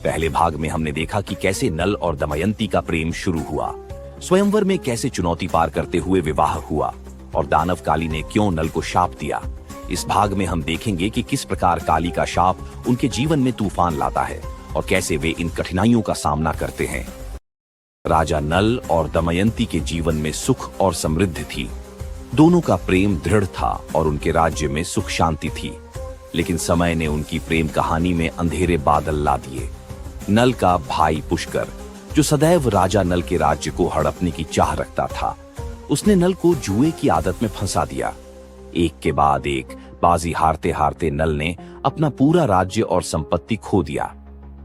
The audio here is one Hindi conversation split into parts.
पहले भाग में हमने देखा कि कैसे नल और दमयंती का प्रेम शुरू हुआ, स्वयंवर में कैसे चुनौती पार करते हुए विवाह हुआ और दानव काली ने क्यों नल को शाप दिया। इस भाग में हम देखेंगे कि किस प्रकार काली का शाप उनके जीवन में तूफान लाता है और कैसे वे इन कठिनाइयों का सामना करते हैं। राजा नल और दमयंती के जीवन में सुख और समृद्धि थी। दोनों का प्रेम दृढ़ था और उनके राज्य में सुख शांति थी। लेकिन समय ने उनकी प्रेम कहानी में अंधेरे बादल ला दिए। नल का भाई पुष्कर, जो सदैव राजा नल के राज्य को हड़पने की चाह रखता था, उसने नल को जुए की आदत में फंसा दिया। एक के बाद एक बाजी हारते हारते नल ने अपना पूरा राज्य और संपत्ति खो दिया,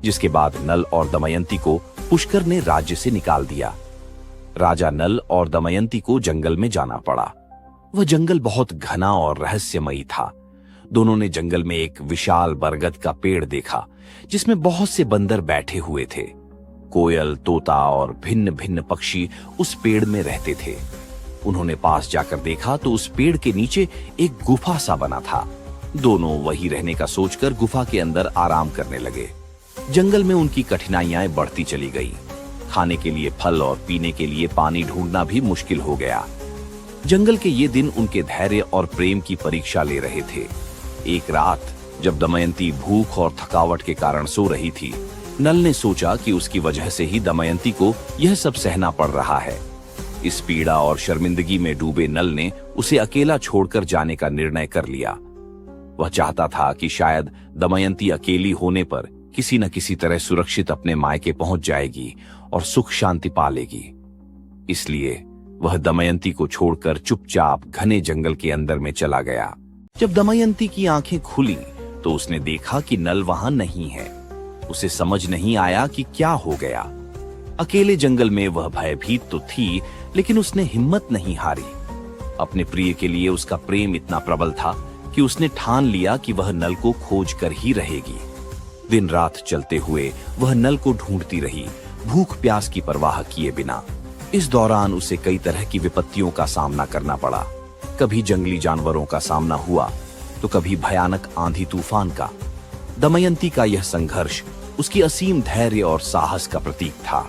जिसके बाद नल और दमयंती को पुष्कर ने राज्य से निकाल दिया। राजा नल और दमयंती को जंगल में जाना पड़ा। वह जंगल बहुत घना और रहस्यमयी था। दोनों ने जंगल में एक विशाल बरगद का पेड़ देखा, जिसमें बहुत से बंदर बैठे हुए थे। कोयल, तोता और भिन्न भिन्न पक्षी उस पेड़ में रहते थे। उन्होंने पास जाकर देखा तो उस पेड़ के नीचे एक गुफा सा बना था। दोनों वहीं रहने का सोचकर गुफा के अंदर आराम करने लगे। जंगल में उनकी कठिनाइयां बढ़ती चली गई। खाने के लिए फल और पीने के लिए पानी ढूंढना भी मुश्किल हो गया। जंगल के ये दिन उनके धैर्य और प्रेम की परीक्षा ले रहे थे। एक रात जब दमयंती भूख और थकावट के कारण सो रही थी, नल ने सोचा कि उसकी वजह से ही दमयंती को यह सब सहना पड़ रहा है। इस पीड़ा और शर्मिंदगी में डूबे नल ने उसे अकेला छोड़कर जाने का निर्णय कर लिया। वह चाहता था कि शायद दमयंती अकेली होने पर किसी न किसी तरह सुरक्षित अपने मायके पहुंच जाएगी और सुख शांति पालेगी। इसलिए वह दमयंती को छोड़कर चुपचाप घने जंगल के अंदर में चला गया। जब दमयंती की आंखें खुली तो उसने देखा कि नल वहां नहीं है। उसे समझ नहीं आया कि क्या हो गया। अकेले जंगल में वह भयभीत तो थी, लेकिन उसने हिम्मत नहीं हारी। अपने प्रिय के लिए उसका प्रेम इतना प्रबल था कि उसने ठान लिया कि वह नल को खोज कर ही रहेगी। दिन रात चलते हुए वह नल को ढूंढती रही, भूख प्यास की परवाह किए बिना। इस दौरान उसे कई तरह की विपत्तियों का सामना करना पड़ा। कभी जंगली जानवरों का सामना हुआ तो कभी भयानक आंधी तूफान का। दमयंती का यह संघर्ष उसकी असीम धैर्य और साहस का प्रतीक था।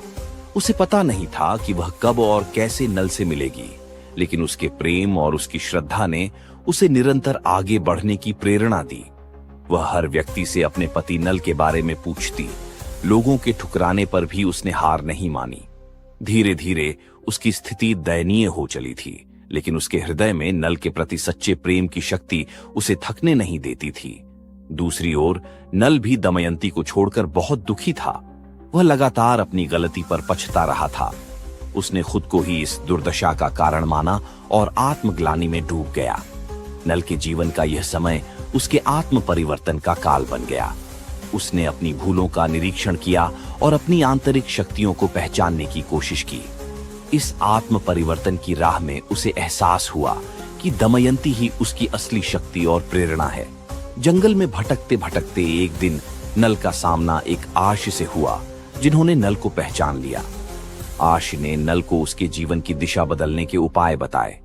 उसे पता नहीं था कि वह कब और कैसे नल से मिलेगी, लेकिन उसके प्रेम और उसकी श्रद्धा ने उसे निरंतर आगे बढ़ने की प्रेरणा दी। वह हर व्यक्ति से अपने पति नल के बारे में पूछती। लोगों के ठुकराने पर भी उसने हार नहीं मानी। धीरे धीरे उसकी स्थिति दयनीय हो चली थी, लेकिन उसके हृदय में नल के प्रति सच्चे प्रेम की शक्ति उसे थकने नहीं देती थी। दूसरी ओर नल भी दमयंती को छोड़कर बहुत दुखी था। वह लगातार अपनी गलती पर पछता रहा था। उसने खुद को ही इस दुर्दशा का कारण माना और आत्मग्लानि में डूब गया। नल के जीवन का यह समय उसके आत्म परिवर्तन का काल बन गया। उसने अपनी भूलों का निरीक्षण किया और अपनी आंतरिक शक्तियों को पहचानने की कोशिश की। इस आत्म परिवर्तन की राह में उसे एहसास हुआ कि दमयंती ही उसकी असली शक्ति और प्रेरणा है। जंगल में भटकते भटकते एक दिन नल का सामना एक आश से हुआ, जिन्होंने नल को पहचान लिया। आश ने नल को उसके जीवन की दिशा बदलने के उपाय बताए।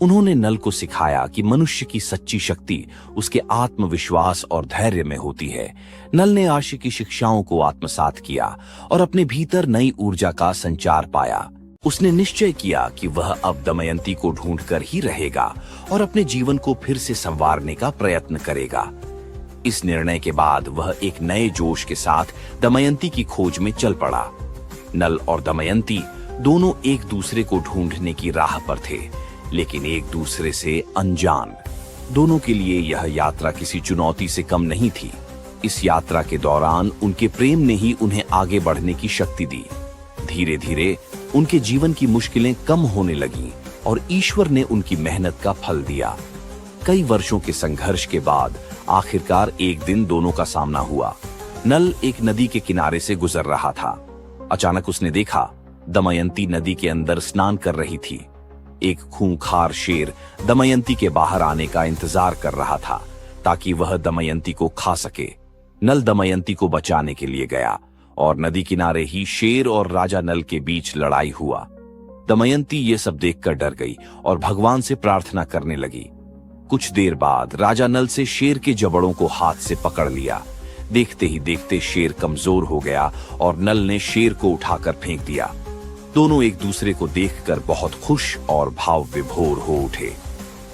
उन्होंने नल को सिखाया कि मनुष्य की सच्ची शक्ति उसके आत्मविश्वास और धैर्य में होती है। नल ने आश की शिक्षाओं को आत्मसात किया और अपने भीतर नई ऊर्जा का संचार पाया। उसने निश्चय किया कि वह अब दमयंती को ढूंढकर ही रहेगा और अपने जीवन को फिर से संवारने का प्रयत्न करेगा। इस निर्णय के बाद वह एक नए जोश के साथ दमयंती की खोज में चल पड़ा। नल और दमयंती दोनों एक दूसरे को ढूंढने की राह पर थे, लेकिन एक दूसरे से अनजान। दोनों के लिए यह यात्रा किसी चुनौती से कम नहीं थी। इस यात्रा के दौरान उनके प्रेम ने ही उन्हें आगे बढ़ने की शक्ति दी। धीरे धीरे उनके जीवन की मुश्किलें कम होने लगीं और ईश्वर ने उनकी मेहनत का फल दिया। कई वर्षों के संघर्ष के बाद आखिरकार एक दिन दोनों का सामना हुआ। नल एक नदी के किनारे से गुजर रहा था। अचानक उसने देखा दमयंती नदी के अंदर स्नान कर रही थी। एक खूंखार शेर दमयंती के बाहर आने का इंतजार कर रहा था ताकि वह दमयंती को खा सके। नल दमयंती को बचाने के लिए गया और नदी किनारे ही शेर और राजा नल के बीच लड़ाई हुआ। दमयंती ये सब देखकर डर गई और भगवान से प्रार्थना करने लगी। कुछ देर बाद राजा नल से शेर के जबड़ों को हाथ से पकड़ लिया। देखते ही देखते शेर कमजोर हो गया और नल ने शेर को उठाकर फेंक दिया। दोनों एक दूसरे को देखकर बहुत खुश और भाव विभोर हो उठे।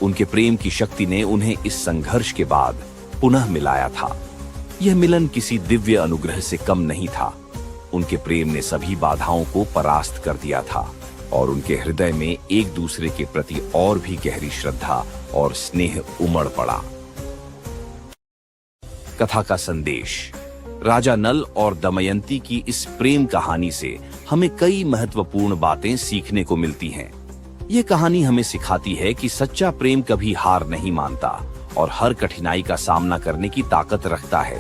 उनके प्रेम की शक्ति ने उन्हें इस संघर्ष के बाद पुनः मिलाया था। यह मिलन किसी दिव्य अनुग्रह से कम नहीं था। उनके प्रेम ने सभी बाधाओं को परास्त कर दिया था और उनके हृदय में एक दूसरे के प्रति और भी गहरी श्रद्धा और स्नेह उमड़ पड़ा। कथा का संदेश। राजा नल और दमयंती की इस प्रेम कहानी से हमें कई महत्वपूर्ण बातें सीखने को मिलती हैं। ये कहानी हमें सिखाती है कि सच्चा प्रेम कभी हार नहीं मानता और हर कठिनाई का सामना करने की ताकत रखता है।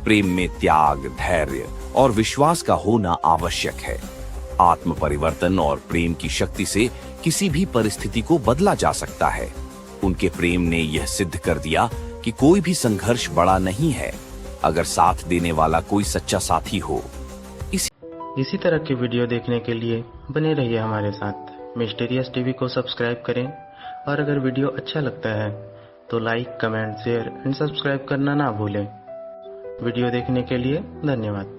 प्रेम में त्याग, धैर्य और विश्वास का होना आवश्यक है। आत्म परिवर्तन और प्रेम की शक्ति से किसी भी परिस्थिति को बदला जा सकता है। उनके प्रेम ने यह सिद्ध कर दिया कि कोई भी संघर्ष बड़ा नहीं है अगर साथ देने वाला कोई सच्चा साथी हो। इसी तरह के वीडियो देखने के लिए बने रहिए हमारे साथ। मिस्टीरियस टीवी को सब्सक्राइब करें और अगर वीडियो अच्छा लगता है तो like, comment, share and subscribe करना ना भूलें। वीडियो देखने के लिए धन्यवाद।